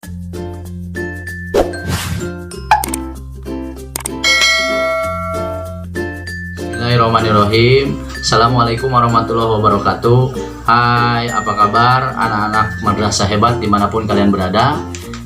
Bismillahirrahmanirrahim. Assalamualaikum warahmatullahi wabarakatuh. Hai, apa kabar anak-anak madrasah hebat dimanapun kalian berada?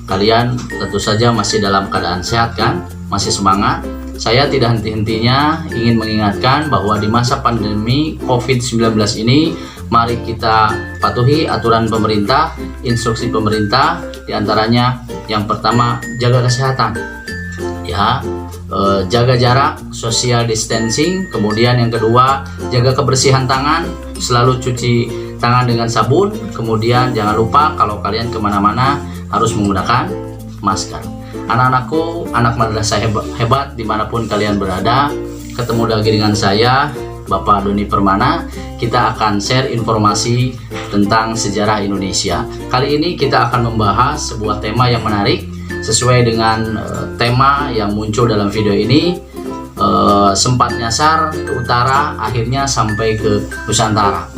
Kalian tentu saja masih dalam keadaan sehat kan? Masih semangat? Saya tidak henti-hentinya ingin mengingatkan bahwa di masa pandemi COVID-19 ini, mari kita patuhi aturan pemerintah, instruksi pemerintah, diantaranya yang pertama jaga kesehatan, ya, jaga jarak, social distancing. Kemudian yang kedua, jaga kebersihan tangan, selalu cuci tangan dengan sabun. Kemudian jangan lupa kalau kalian kemana-mana harus menggunakan masker. Anak-anakku, anak madrasah hebat dimanapun kalian berada, ketemu lagi dengan saya, Bapak Doni Permana. Kita akan share informasi tentang sejarah Indonesia. Kali ini kita akan membahas sebuah tema yang menarik sesuai dengan tema yang muncul dalam video ini. Sempat nyasar ke utara, akhirnya sampai ke Nusantara.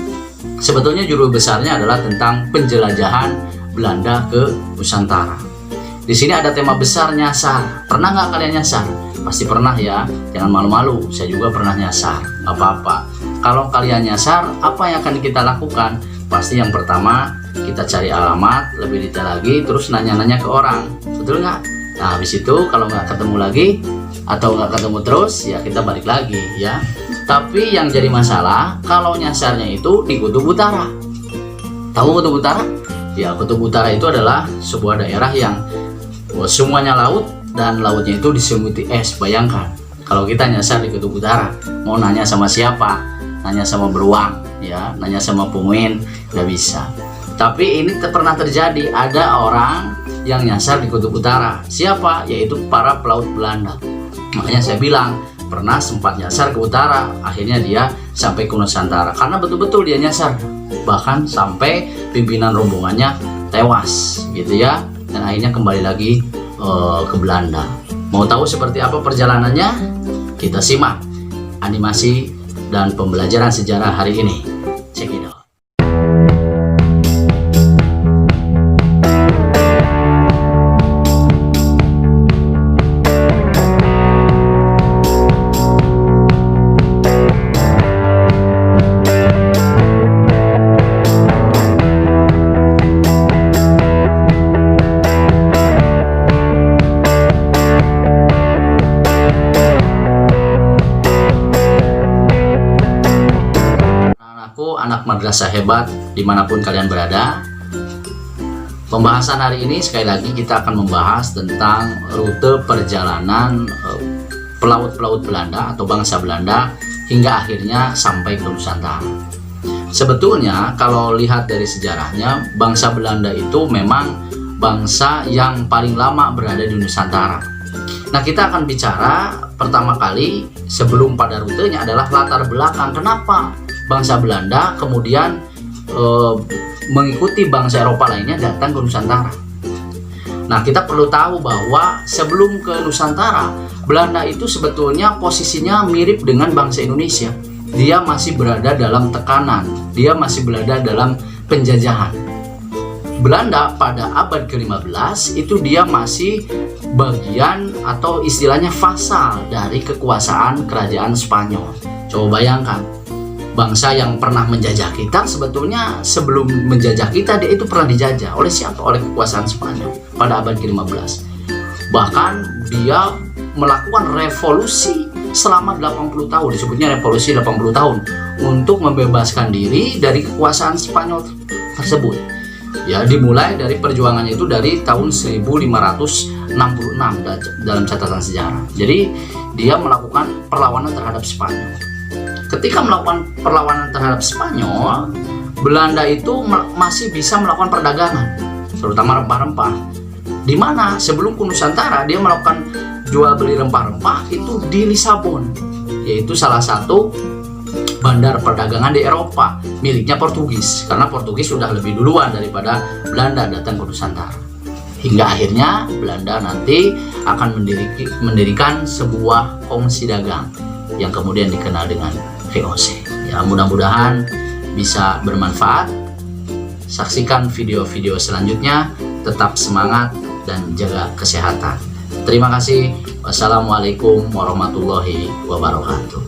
Sebetulnya judul besarnya adalah tentang penjelajahan Belanda ke Nusantara. Di sini ada tema besar, nyasar. Pernah nggak kalian nyasar? Pasti pernah ya. Jangan malu-malu. Saya juga pernah nyasar. Nggak apa-apa. Kalau kalian nyasar, apa yang akan kita lakukan? Pasti yang pertama kita cari alamat lebih detail lagi, terus nanya-nanya ke orang. Betul nggak? Nah, habis itu kalau nggak ketemu lagi atau nggak ketemu terus, ya kita balik lagi ya. Tapi yang jadi masalah kalau nyasarnya itu di Kutub Utara. Tahu Kutub Utara? Ya, Kutub Utara itu adalah sebuah daerah yang semuanya laut dan lautnya itu diselimuti es. Bayangkan kalau kita nyasar di Kutub Utara, mau nanya sama siapa? Nanya sama beruang, ya, nanya sama penguin, nggak bisa. Tapi ini pernah terjadi, ada orang yang nyasar di Kutub Utara. Siapa? Yaitu para pelaut Belanda. Makanya saya bilang pernah sempat nyasar ke utara, akhirnya dia sampai ke Nusantara karena betul-betul dia nyasar, bahkan sampai pimpinan rombongannya tewas gitu ya, dan akhirnya kembali lagi ke Belanda. Mau tahu seperti apa perjalanannya? Kita simak animasi dan pembelajaran sejarah hari ini. Check it out. Anak madrasah hebat dimanapun kalian berada, pembahasan hari ini sekali lagi kita akan membahas tentang rute perjalanan pelaut-pelaut Belanda atau bangsa Belanda hingga akhirnya sampai ke Nusantara. Sebetulnya kalau lihat dari sejarahnya, bangsa Belanda itu memang bangsa yang paling lama berada di Nusantara. Nah, kita akan bicara pertama kali sebelum pada rutenya adalah latar belakang kenapa bangsa Belanda kemudian mengikuti bangsa Eropa lainnya datang ke Nusantara. Nah, kita perlu tahu bahwa sebelum ke Nusantara, Belanda itu sebetulnya posisinya mirip dengan bangsa Indonesia. Dia masih berada dalam tekanan, dia masih berada dalam penjajahan. Belanda pada abad ke-15 itu dia masih bagian atau istilahnya vasal dari kekuasaan kerajaan Spanyol. Coba bayangkan, bangsa yang pernah menjajah kita sebetulnya sebelum menjajah kita dia itu pernah dijajah oleh siapa? Oleh kekuasaan Spanyol pada abad ke-15. Bahkan dia melakukan revolusi selama 80 tahun, disebutnya revolusi 80 tahun untuk membebaskan diri dari kekuasaan Spanyol tersebut. Ya, dimulai dari perjuangannya itu dari tahun 1566 dalam catatan sejarah. Jadi dia melakukan perlawanan terhadap Spanyol. Ketika melakukan perlawanan terhadap Spanyol, Belanda itu masih bisa melakukan perdagangan, terutama rempah-rempah. Di mana sebelum ke Nusantara dia melakukan jual beli rempah-rempah itu di Lisabon, yaitu salah satu bandar perdagangan di Eropa miliknya Portugis, karena Portugis sudah lebih duluan daripada Belanda datang ke Nusantara. Hingga akhirnya Belanda nanti akan mendirikan sebuah kongsi dagang yang kemudian dikenal dengan VOC. Ya, mudah-mudahan bisa bermanfaat. Saksikan video-video selanjutnya. Tetap semangat, dan jaga kesehatan. Terima kasih. Wassalamualaikum warahmatullahi wabarakatuh.